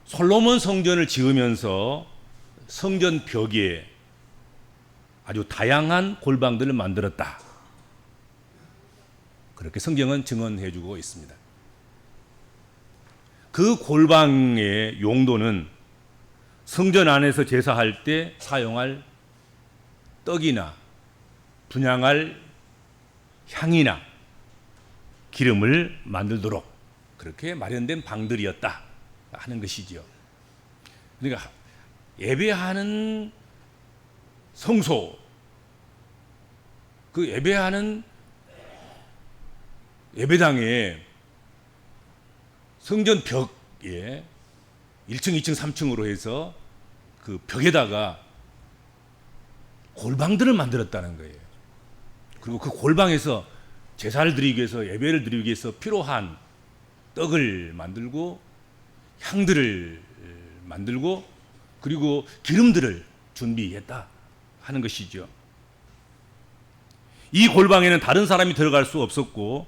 솔로몬 성전을 지으면서 성전 벽에 아주 다양한 골방들을 만들었다. 그렇게 성경은 증언해 주고 있습니다. 그 골방의 용도는 성전 안에서 제사할 때 사용할 떡이나 분향할 향이나 기름을 만들도록 그렇게 마련된 방들이었다 하는 것이지요. 그러니까 예배하는 성소, 그 예배하는 예배당에 성전 벽에 1층, 2층, 3층으로 해서 그 벽에다가 골방들을 만들었다는 거예요. 그리고 그 골방에서 제사를 드리기 위해서, 예배를 드리기 위해서 필요한 떡을 만들고 향들을 만들고 그리고 기름들을 준비했다 하는 것이죠. 이 골방에는 다른 사람이 들어갈 수 없었고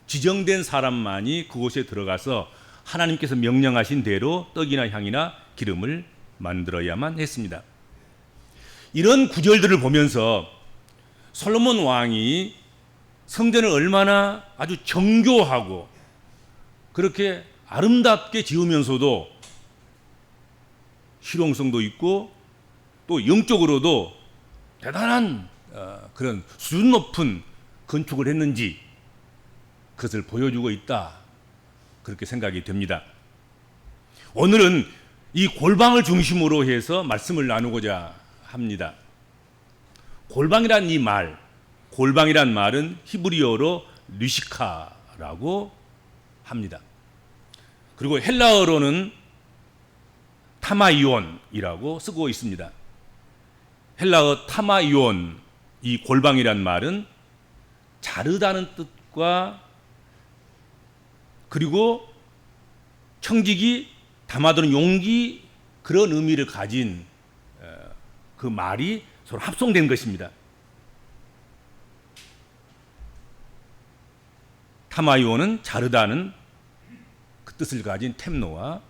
지정된 사람만이 그곳에 들어가서 하나님께서 명령하신 대로 떡이나 향이나 기름을 만들어야만 했습니다. 이런 구절들을 보면서 솔로몬 왕이 성전을 얼마나 아주 정교하고 그렇게 아름답게 지으면서도 실용성도 있고 또 영적으로도 대단한 그런 수준 높은 건축을 했는지 그것을 보여주고 있다, 그렇게 생각이 됩니다. 오늘은 이 골방을 중심으로 해서 말씀을 나누고자 합니다. 골방이란 이 말, 골방이란 말은 히브리어로 르시카라고 합니다. 그리고 헬라어로는 타마이온이라고 쓰고 있습니다. 헬라어 타마이온, 이 골방이란 말은 자르다는 뜻과 그리고 청지기, 담아두는 용기, 그런 의미를 가진 그 말이 서로 합성된 것입니다. 타마이온은 자르다는 그 뜻을 가진 템노와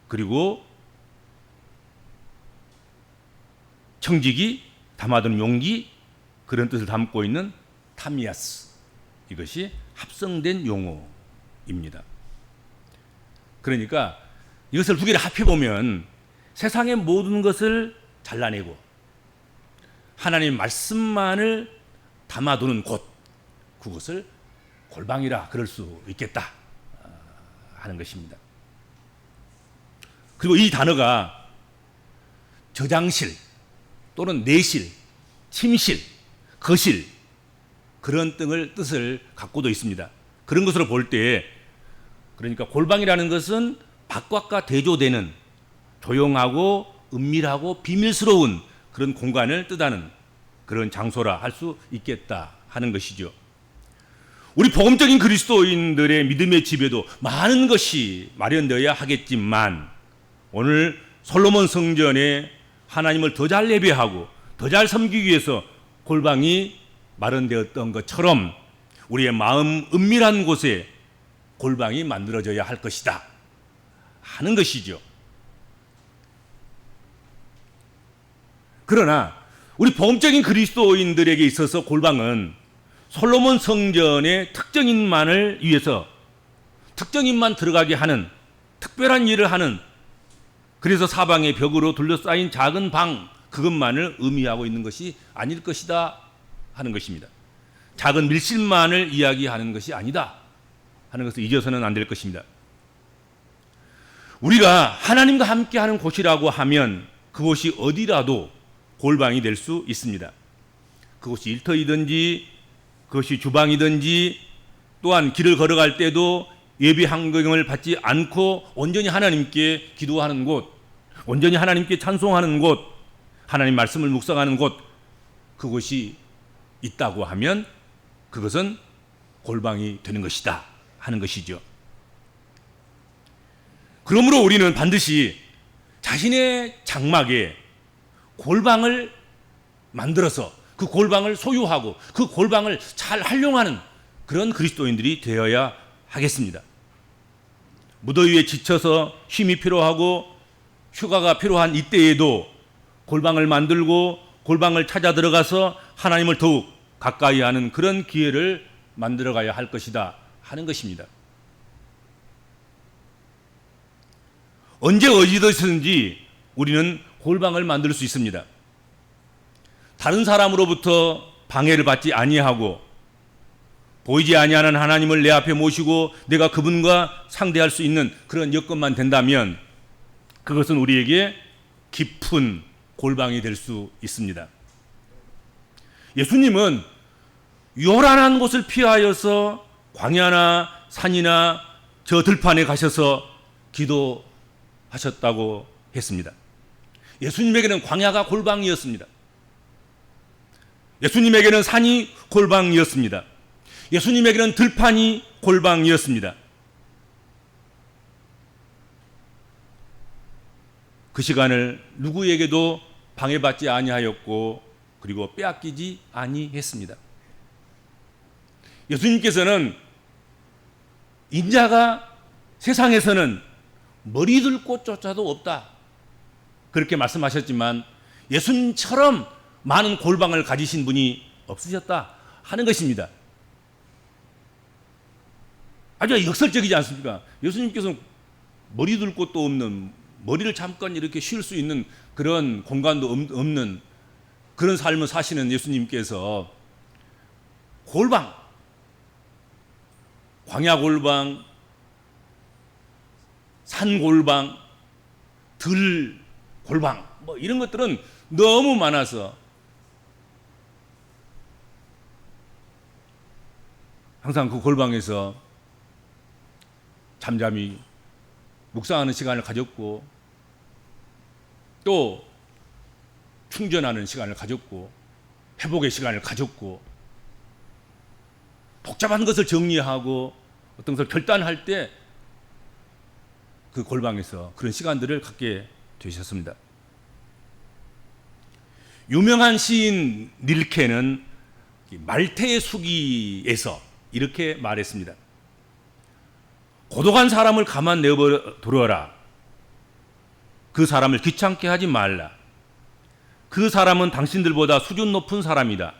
그리고 청지기, 담아두는 용기, 그런 뜻을 담고 있는 타미아스, 이것이 합성된 용어입니다. 그러니까 이것을 두 개를 합해보면 세상의 모든 것을 잘라내고 하나님 말씀만을 담아두는 곳, 그것을 골방이라 그럴 수 있겠다 하는 것입니다. 그리고 이 단어가 저장실 또는 내실, 침실, 거실, 그런 뜻을 갖고도 있습니다. 그런 것으로 볼 때, 그러니까 골방이라는 것은 바깥과 대조되는 조용하고 은밀하고 비밀스러운 그런 공간을 뜻하는 그런 장소라 할 수 있겠다 하는 것이죠. 우리 복음적인 그리스도인들의 믿음의 집에도 많은 것이 마련되어야 하겠지만 오늘 솔로몬 성전에 하나님을 더 잘 예배하고 더 잘 섬기기 위해서 골방이 마련되었던 것처럼 우리의 마음 은밀한 곳에 골방이 만들어져야 할 것이다 하는 것이죠. 그러나 우리 복음적인 그리스도인들에게 있어서 골방은 솔로몬 성전의 특정인만을 위해서 특정인만 들어가게 하는 특별한 일을 하는, 그래서 사방의 벽으로 둘러싸인 작은 방, 그것만을 의미하고 있는 것이 아닐 것이다 하는 것입니다. 작은 밀실만을 이야기하는 것이 아니다 하는 것을 잊어서는 안 될 것입니다. 우리가 하나님과 함께하는 곳이라고 하면 그곳이 어디라도 골방이 될 수 있습니다. 그것이 일터이든지 그것이 주방이든지 또한 길을 걸어갈 때도 예배 환경을 받지 않고 온전히 하나님께 기도하는 곳, 온전히 하나님께 찬송하는 곳, 하나님 말씀을 묵상하는 곳, 그곳이 있다고 하면 그것은 골방이 되는 것이다 하는 것이죠. 그러므로 우리는 반드시 자신의 장막에 골방을 만들어서 그 골방을 소유하고 그 골방을 잘 활용하는 그런 그리스도인들이 되어야 하겠습니다. 무더위에 지쳐서 쉼이 필요하고 휴가가 필요한 이때에도 골방을 만들고 골방을 찾아 들어가서 하나님을 더욱 가까이 하는 그런 기회를 만들어 가야 할 것이다 하는 것입니다. 언제 어디서든지 우리는 골방을 만들 수 있습니다. 다른 사람으로부터 방해를 받지 아니하고 보이지 아니하는 하나님을 내 앞에 모시고 내가 그분과 상대할 수 있는 그런 여건만 된다면 그것은 우리에게 깊은 골방이 될 수 있습니다. 예수님은 요란한 곳을 피하여서 광야나 산이나 저 들판에 가셔서 기도하셨다고 했습니다. 예수님에게는 광야가 골방이었습니다. 예수님에게는 산이 골방이었습니다. 예수님에게는 들판이 골방이었습니다. 그 시간을 누구에게도 방해받지 아니하였고 그리고 빼앗기지 아니했습니다. 예수님께서는 인자가 세상에서는 머리 들 곳조차도 없다 그렇게 말씀하셨지만 예수님처럼 많은 골방을 가지신 분이 없으셨다 하는 것입니다. 아주 역설적이지 않습니까? 예수님께서는 머리 둘 곳도 없는, 머리를 잠깐 이렇게 쉴 수 있는 그런 공간도 없는 그런 삶을 사시는 예수님께서 골방, 광야 골방, 산 골방, 들 골방 뭐 이런 것들은 너무 많아서 항상 그 골방에서 잠잠히 묵상하는 시간을 가졌고 또 충전하는 시간을 가졌고 회복의 시간을 가졌고 복잡한 것을 정리하고 어떤 것을 결단할 때 그 골방에서 그런 시간들을 갖게 되셨습니다. 유명한 시인 닐케는 말태의 수기에서 이렇게 말했습니다. 고독한 사람을 가만 내버려두어라. 그 사람을 귀찮게 하지 말라. 그 사람은 당신들보다 수준 높은 사람이다.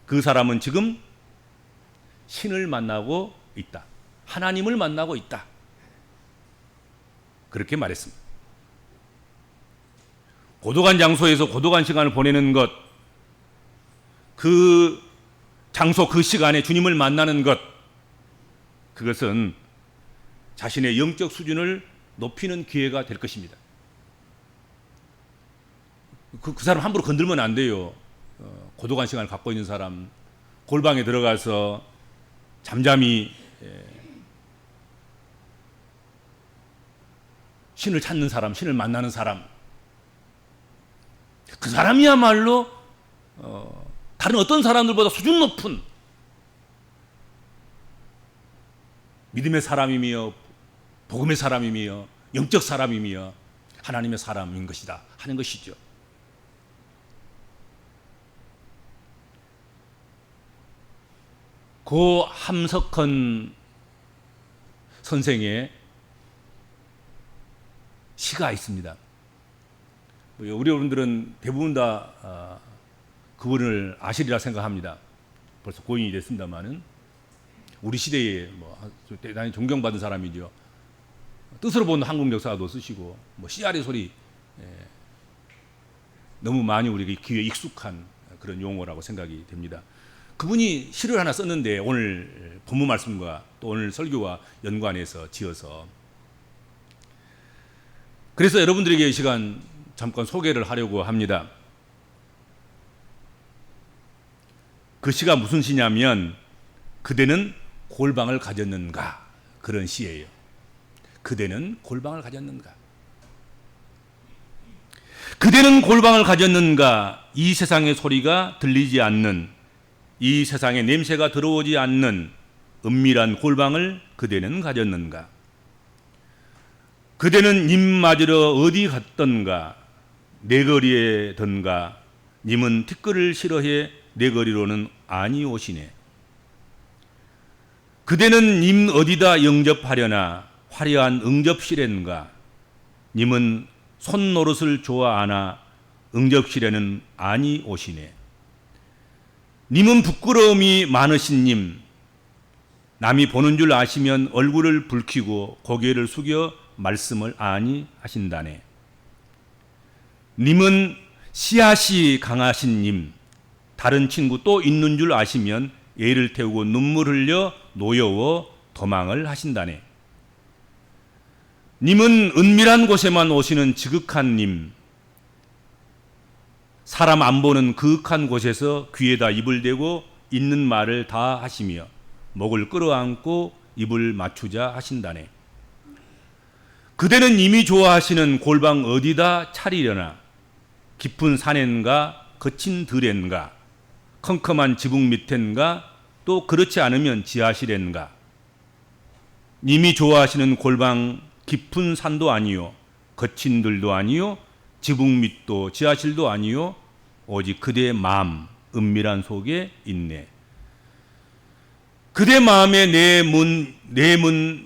그 사람은 지금 신을 만나고 있다. 하나님을 만나고 있다. 그렇게 말했습니다. 고독한 장소에서 고독한 시간을 보내는 것, 그 장소 그 시간에 주님을 만나는 것, 그것은 자신의 영적 수준을 높이는 기회가 될 것입니다. 그 사람 함부로 건들면 안 돼요. 고독한 시간을 갖고 있는 사람, 골방에 들어가서 잠잠히 신을 찾는 사람, 신을 만나는 사람, 그 사람이야말로 다른 어떤 사람들보다 수준 높은 믿음의 사람이며 복음의 사람이며 영적 사람이며 하나님의 사람인 것이다 하는 것이죠. 고 함석헌 선생의 시가 있습니다. 우리 여러분들은 대부분 다 그분을 아시리라 생각합니다. 벌써 고인이 됐습니다만은 우리 시대에 대단히 존경받은 사람이죠. 뜻으로 본 한국 역사도 쓰시고 씨알의 소리 너무 많이 우리에게 귀에 익숙한 그런 용어라고 생각이 됩니다. 그분이 시를 하나 썼는데 오늘 본문 말씀과 또 오늘 설교와 연관해서 지어서 그래서 여러분들에게 이 시간 잠깐 소개를 하려고 합니다. 그 시가 무슨 시냐면 그대는 골방을 가졌는가 그런 시예요. 그대는 골방을 가졌는가. 그대는 골방을 가졌는가. 이 세상의 소리가 들리지 않는, 이 세상의 냄새가 들어오지 않는 은밀한 골방을 그대는 가졌는가. 그대는 님 맞으러 어디 갔던가. 내 거리에던가. 님은 티끌을 싫어해 내 거리로는 아니 오시네. 그대는 님 어디다 영접하려나. 화려한 응접실엔가 님은 손노릇을 좋아하나 응접실에는 아니 오시네. 님은 부끄러움이 많으신 님, 남이 보는 줄 아시면 얼굴을 붉히고 고개를 숙여 말씀을 아니 하신다네. 님은 씨앗이 강하신 님, 다른 친구 또 있는 줄 아시면 애를 태우고 눈물 흘려 노여워 도망을 하신다네. 님은 은밀한 곳에만 오시는 지극한 님, 사람 안 보는 그윽한 곳에서 귀에다 입을 대고 있는 말을 다 하시며 목을 끌어안고 입을 맞추자 하신다네. 그대는 이미 좋아하시는 골방 어디다 차리려나, 깊은 산엔가 거친 들엔가 컴컴한 지붕 밑엔가 또 그렇지 않으면 지하실엔가. 님이 좋아하시는 골방 깊은 산도 아니요 거친 들도 아니요 지붕 밑도 지하실도 아니요 오직 그대의 마음 은밀한 속에 있네. 그대 마음에 내 문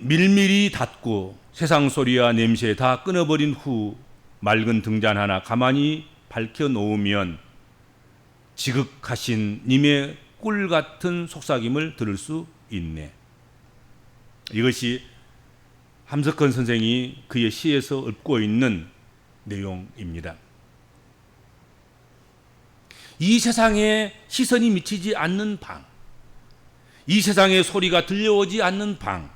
밀밀히 닫고 세상 소리와 냄새 다 끊어버린 후 맑은 등잔 하나 가만히 밝혀 놓으면 지극하신 님의 꿀 같은 속삭임을 들을 수 있네. 이것이 함석헌 선생이 그의 시에서 읊고 있는 내용입니다. 이 세상에 시선이 미치지 않는 방, 이 세상에 소리가 들려오지 않는 방,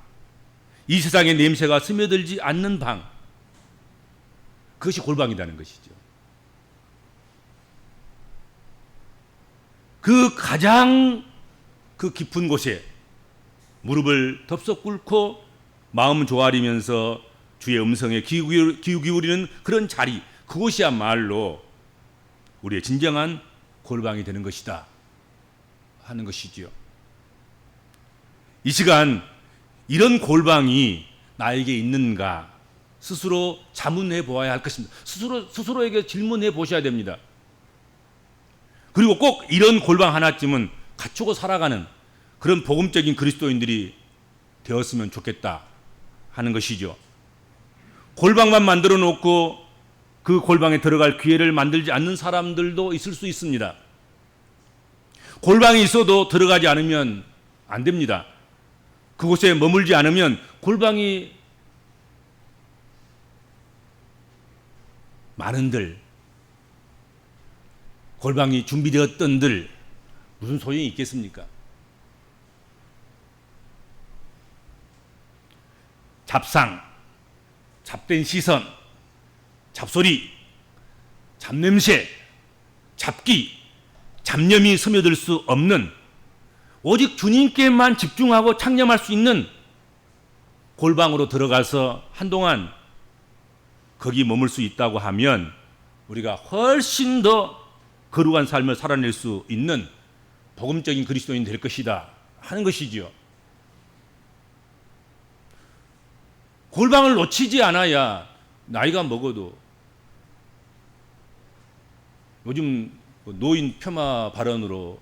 이 세상에 냄새가 스며들지 않는 방, 그것이 골방이라는 것이죠. 그 가장 그 깊은 곳에 무릎을 덥석 꿇고 마음 조아리면서 주의 음성에 귀 기울이는 그런 자리, 그곳이야말로 우리의 진정한 골방이 되는 것이다 하는 것이지요. 이 시간 이런 골방이 나에게 있는가 스스로 자문해 보아야 할 것입니다. 스스로에게 질문해 보셔야 됩니다. 그리고 꼭 이런 골방 하나쯤은 갖추고 살아가는 그런 복음적인 그리스도인들이 되었으면 좋겠다 하는 것이죠. 골방만 만들어 놓고 그 골방에 들어갈 기회를 만들지 않는 사람들도 있을 수 있습니다. 골방이 있어도 들어가지 않으면 안 됩니다. 그곳에 머물지 않으면 골방이 많은들, 골방이 준비되었던들 무슨 소용이 있겠습니까? 잡상, 잡된 시선, 잡소리, 잡냄새, 잡기, 잡념이 스며들 수 없는 오직 주님께만 집중하고 창념할 수 있는 골방으로 들어가서 한동안 거기 머물 수 있다고 하면 우리가 훨씬 더 거룩한 삶을 살아낼 수 있는 복음적인 그리스도인이 될 것이다 하는 것이지요. 골방을 놓치지 않아야 나이가 먹어도, 요즘 노인 폄하 발언으로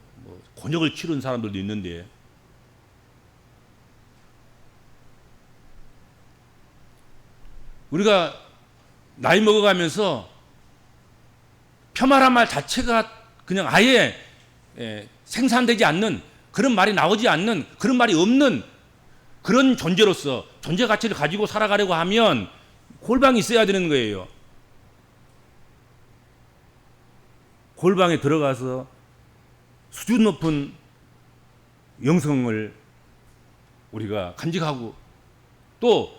곤욕을 치른 사람들도 있는데, 우리가 나이 먹어가면서 폄하란 말 자체가 그냥 아예 생산되지 않는, 그런 말이 나오지 않는, 그런 말이 없는 그런 존재로서 존재 가치를 가지고 살아가려고 하면 골방이 있어야 되는 거예요. 골방에 들어가서 수준 높은 영성을 우리가 간직하고 또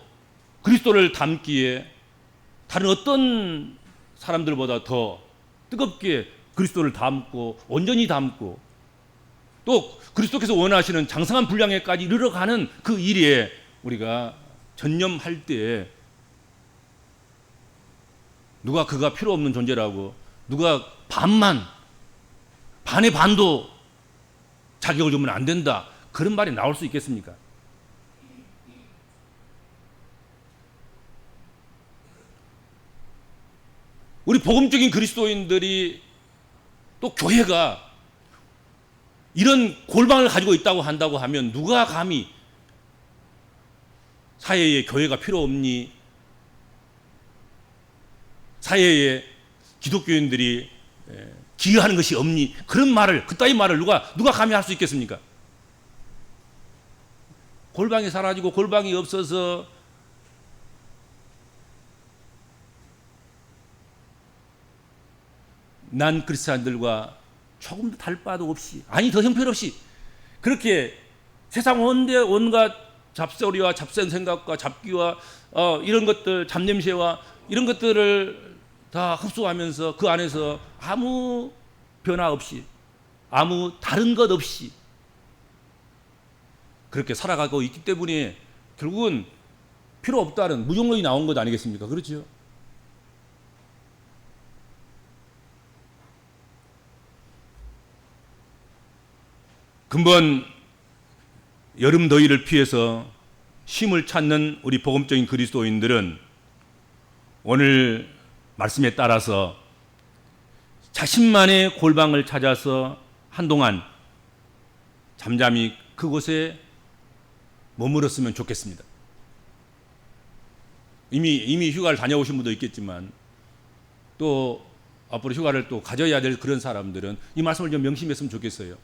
그리스도를 닮기에 다른 어떤 사람들보다 더 뜨겁게 그리스도를 닮고 온전히 닮고 또 그리스도께서 원하시는 장성한 분량에까지 이르러가는 그 일에 우리가 전념할 때, 누가 그가 필요 없는 존재라고, 누가 반의 반도 자격을 주면 안 된다, 그런 말이 나올 수 있겠습니까? 우리 복음적인 그리스도인들이 또 교회가 이런 골방을 가지고 있다고 한다고 하면 누가 감히 사회에 교회가 필요 없니? 사회에 기독교인들이 기여하는 것이 없니? 그런 말을, 그따위 말을 누가 감히 할 수 있겠습니까? 골방이 사라지고 골방이 없어서 난 크리스찬들과 조금 더 다를 바도 없이, 아니 더 형편없이 그렇게 세상 온갖 잡소리와 잡센 생각과 잡기와 이런 것들, 잡냄새와 이런 것들을 다 흡수하면서 그 안에서 아무 변화 없이, 아무 다른 것 없이 그렇게 살아가고 있기 때문에 결국은 필요 없다는 무정론이 나온 것 아니겠습니까? 그렇죠? 근본 여름 더위를 피해서 쉼을 찾는 우리 복음적인 그리스도인들은 오늘 말씀에 따라서 자신만의 골방을 찾아서 한동안 잠잠히 그곳에 머물렀으면 좋겠습니다. 이미 휴가를 다녀오신 분도 있겠지만 또 앞으로 휴가를 또 가져야 될 그런 사람들은 이 말씀을 좀 명심했으면 좋겠어요.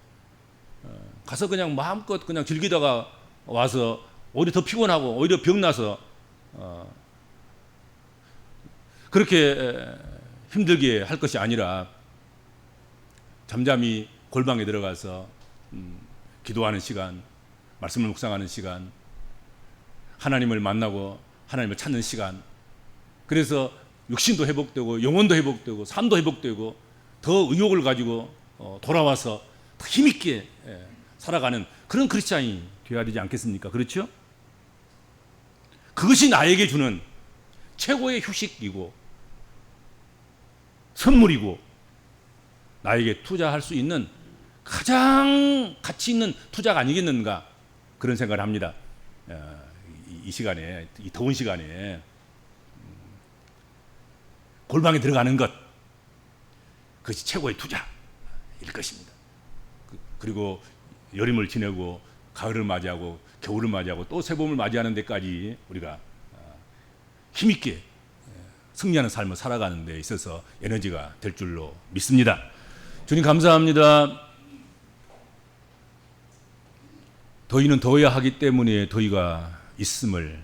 가서 그냥 마음껏 그냥 즐기다가 와서 오히려 더 피곤하고 오히려 병나서 그렇게 힘들게 할 것이 아니라 잠잠히 골방에 들어가서 기도하는 시간, 말씀을 묵상하는 시간, 하나님을 만나고 하나님을 찾는 시간, 그래서 육신도 회복되고 영혼도 회복되고 삶도 회복되고 더 의욕을 가지고 돌아와서 더 힘있게 살아가는 그런 크리스찬이 되어야 되지 않겠습니까? 그렇죠? 그것이 나에게 주는 최고의 휴식이고 선물이고 나에게 투자할 수 있는 가장 가치 있는 투자가 아니겠는가, 그런 생각을 합니다. 이 시간에, 이 더운 시간에 골방에 들어가는 것, 그것이 최고의 투자일 것입니다. 그리고 여름을 지내고 가을을 맞이하고 겨울을 맞이하고 또 새봄을 맞이하는 데까지 우리가 힘있게 승리하는 삶을 살아가는 데 있어서 에너지가 될 줄로 믿습니다. 주님 감사합니다. 더위는 더워야 하기 때문에 더위가 있음을,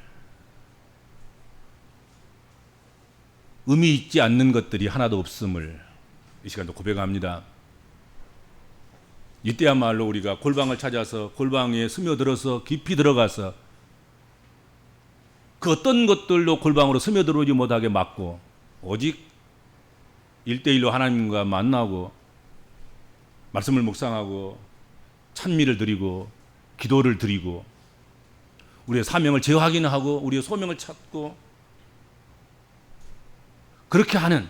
의미 있지 않는 것들이 하나도 없음을 이 시간도 고백합니다. 이때야말로 우리가 골방을 찾아서 골방에 스며들어서 깊이 들어가서 그 어떤 것들로 골방으로 스며들어오지 못하게 막고 오직 1대1로 하나님과 만나고 말씀을 묵상하고 찬미를 드리고 기도를 드리고 우리의 사명을 재확인하고 우리의 소명을 찾고 그렇게 하는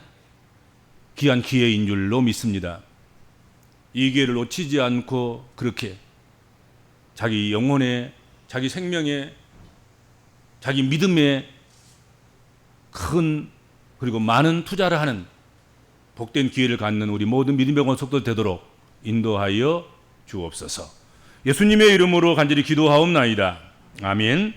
귀한 기회인 줄로 믿습니다. 이 기회를 놓치지 않고 그렇게 자기 영혼에, 자기 생명에, 자기 믿음에 큰 그리고 많은 투자를 하는 복된 기회를 갖는 우리 모든 믿음의 권속들 되도록 인도하여 주옵소서. 예수님의 이름으로 간절히 기도하옵나이다. 아멘.